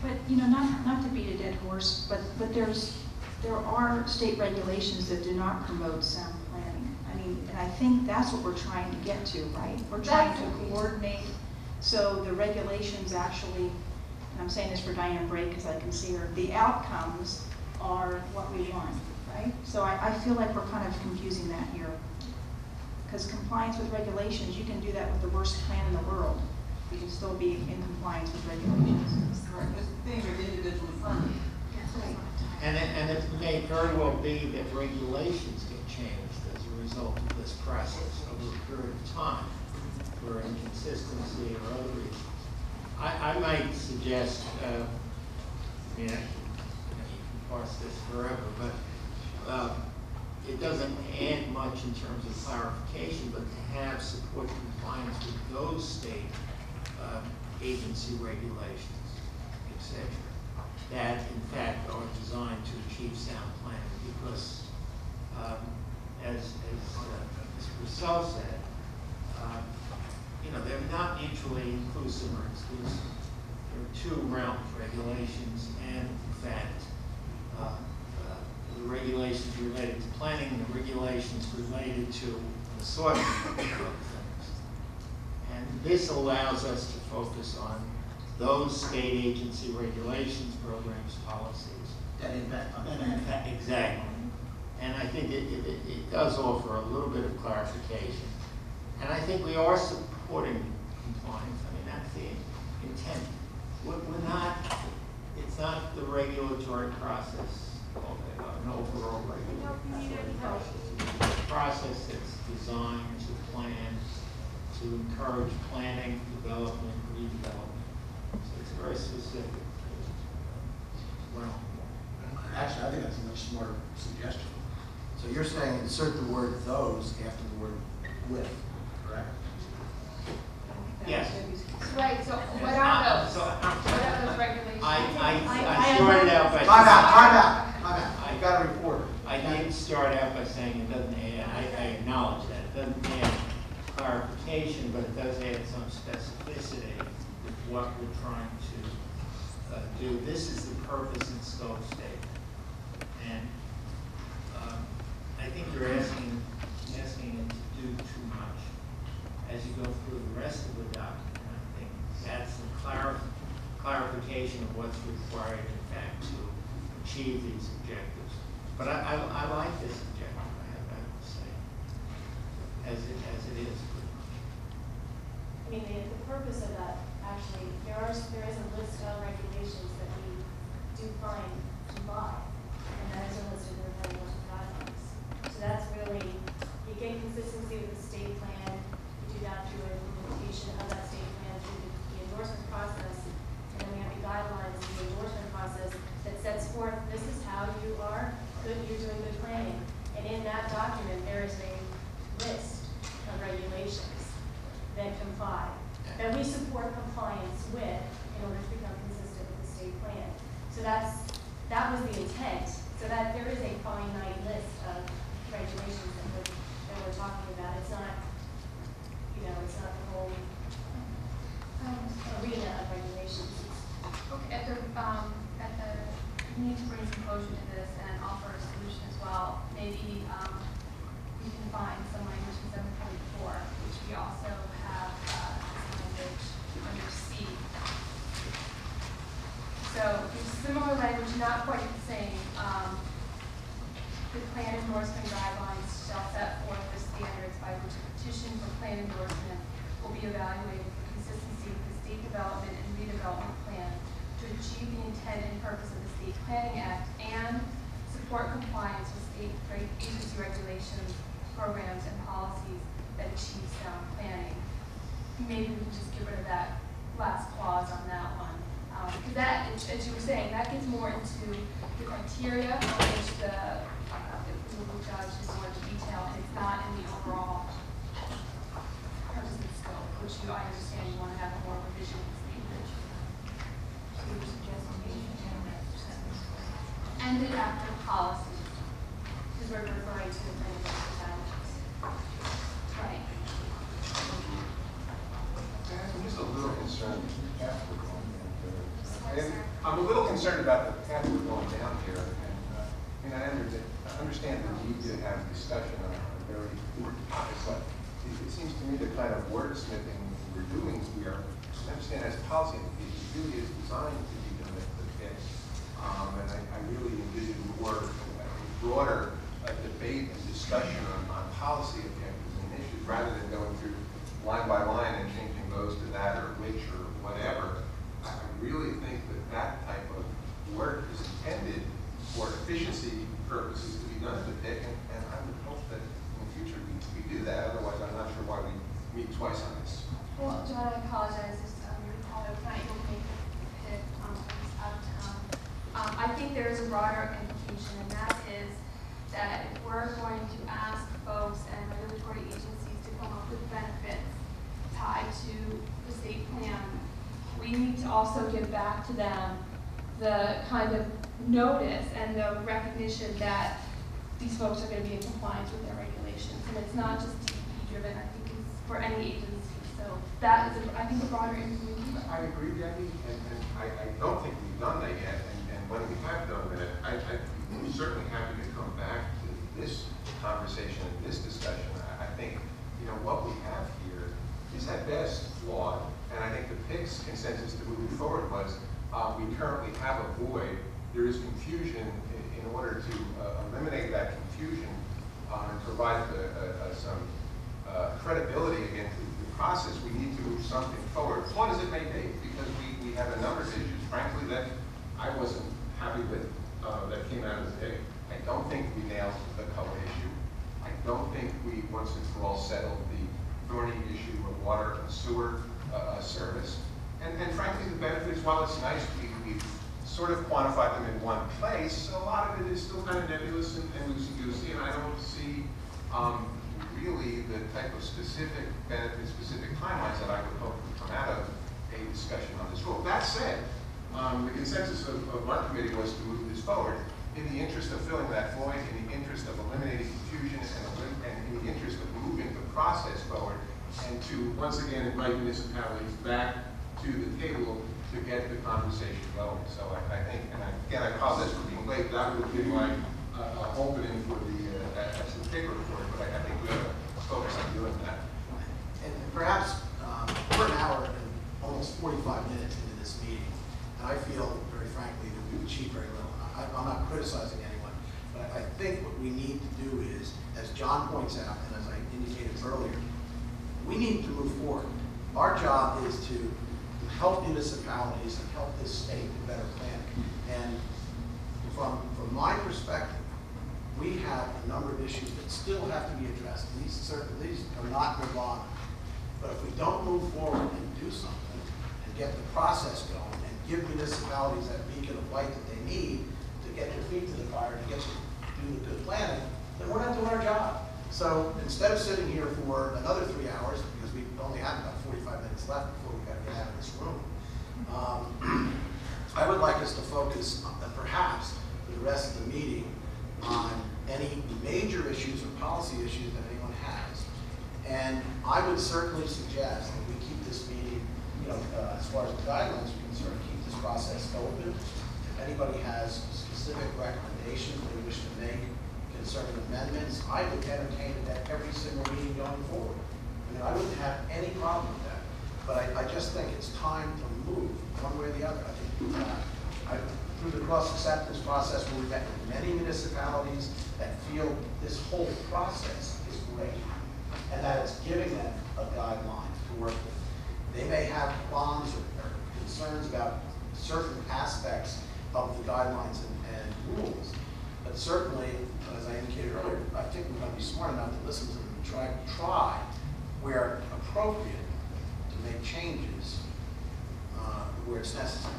But, you know, not to beat a dead horse, but there are state regulations that do not promote sound planning. I mean, and I think that's what we're trying to get to, right? We're trying to coordinate so the regulations actually, and I'm saying this for Diane Bray because I can see her, the outcomes are what we want, right? So I feel like we're kind of confusing that here. Because compliance with regulations, you can do that with the worst plan in the world. You can still be in compliance with regulations. Correct. Things are individually funded. Right. And it may very well be that regulations get changed as a result of this process over a period of time for inconsistency or other reasons. I might suggest, you can parse this forever, but it doesn't add much in terms of clarification, but to have support compliance with those state agency regulations, etc., that in fact are designed to achieve sound planning, because as Mr. Purcell said, they're not mutually inclusive or exclusive. There are two realms, regulations and, in fact, the regulations related to planning and the regulations related to the assortment of things. And this allows us to focus on those state agency regulations, programs, policies. That impact on that. Exactly. And I think it does offer a little bit of clarification. And I think we are supporting compliance. I mean, that's the intent. We're not, it's not the regulatory process, an overall regulatory process. It's a process that's designed to plan, to encourage planning, development, redevelopment. So it's very specific. Actually, I think that's a much smarter suggestion. So you're saying insert the word those after the word with, correct? Yes. Right, so what are those? What are those regulations? I started out by Time out. I've got a reporter. I didn't start out by saying it doesn't add, I acknowledge that, it doesn't add clarification, but it does add some specificity with what we're trying to do. This is the purpose and scope statement. And I think you're asking it to do too much. As you go through the rest of the document, I think that's the clarification of what's required, in fact, to achieve these objectives. But I like this objective, I have to say, as it is, pretty much. I mean, the purpose of that, actually, there is a list of regulations that we do find to buy, and that is a list of their enforcement guidelines. So that's really, you get consistency with the state plan, you do that through implementation of that state plan through the endorsement process, and then we have the guidelines in the endorsement process that sets forth, this is how you are good, you're doing good planning. And in that document, there is a list of regulations that comply, that we support compliance with in order to become consistent with the state plan. So that was the intent, so that there is a finite list of regulations that we're talking about. It's not, it's not the whole arena of regulations. Okay, we need to bring some closure to this and offer a solution as well. Maybe we can find some language in 7.4, which we also have language under C. So there's similar language, not quite the same. The plan endorsement guidelines shall set forth the standards by which a petition for plan endorsement will be evaluated for consistency with the state development and redevelopment plan to achieve the intent and purpose of the State Planning Act and support compliance with state agency regulations, programs, and policies that achieve sound planning. Maybe we can just get rid of that last clause on that one. Because that, as you were saying, that gets more into the criteria on which the legal judge is more into detail, and it's not in the overall purpose and scope, which I understand you want to have more revision language. Ended after policies, because we're referring to the planning guidelines. Right. I'm just a little concerned after going into I'm a little concerned about the path we're going down here, and I understand the need to have discussion on a very important topic, but it seems to me the kind of wordsmithing we're doing here, I understand as policy, it really is designed to be the fix, and I really envision more a broader debate and discussion on policy objectives and issues, rather than going through line by line and changing those to that or which or whatever. I really think that type of work is intended for efficiency purposes to be done at the PIC, and I would hope that in the future we do that. Otherwise, I'm not sure why we meet twice on this. Well, John, I apologize, although tonight you'll make the PIC, I was out of town. I think there is a broader implication, and that is that if we're going to ask folks and regulatory agencies to come up with benefits tied to the state plan, we need to also give back to them the kind of notice and the recognition that these folks are going to be in compliance with their regulations. And it's not just DEP driven, I think it's for any agency. So that is, I think, a broader implication. I agree, Debbie, and I don't think we've done that yet. And when we have done that, I'm certainly happy to come back to this conversation and this discussion. I think, what we have here is at best flawed. And I think the PIC's consensus to moving forward was we currently have a void. There is confusion. In order to eliminate that confusion and provide some credibility again to the process, we need to move something forward, flawed as it may be, because we have a number of issues, frankly, that I wasn't happy with that came out of the PIC. I don't think we nailed the COA issue. I don't think we once and for all settled the thorny issue of water and sewer service. And frankly, the benefits, while it's nice, we've sort of quantified them in one place, a lot of it is still kind of nebulous and loosey-goosey, and I don't see really the type of specific benefits, specific timelines that I would hope would come out of a discussion on this rule. That said, the consensus of our committee was to move this forward in the interest of filling that void, in the interest of eliminating confusion, and in the interest of moving the process forward, and to once again invite municipalities back to the table to get the conversation going. So I think, and again, I apologize for being late, that would be my opening for the paper report, but I think we ought to focus on doing that. And perhaps we're an hour and almost 45 minutes into this meeting, and I feel, very frankly, that we've achieved very little. I'm not criticizing anyone, but I think what we need to do is, as John points out, and as I indicated earlier, we need to move forward. Our job is to help municipalities and help this state to better plan. And from my perspective, we have a number of issues that still have to be addressed. These are not nirvana. But if we don't move forward and do something and get the process going and give municipalities that beacon of light that they need to get their feet to the fire and get to do the good planning, then we're not doing our job. So instead of sitting here for another 3 hours, because we only have about 45 minutes left before we got to get out of this room, I would like us to focus, perhaps, for the rest of the meeting on any major issues or policy issues that anyone has. And I would certainly suggest that we keep this meeting, as far as the guidelines are concerned, keep this process open. If anybody has specific recommendations they wish to make concerning amendments, I would entertain it at every single meeting going forward. I mean, I wouldn't have any problem with that. But I just think it's time to move one way or the other. I think through the cross-acceptance process, we've met with many municipalities that feel this whole process is great and that it's giving them a guideline to work with. They may have qualms or concerns about certain aspects of the guidelines and rules, but certainly, as I indicated earlier, I think we're going to be smart enough to listen to them and try where appropriate to make changes where it's necessary.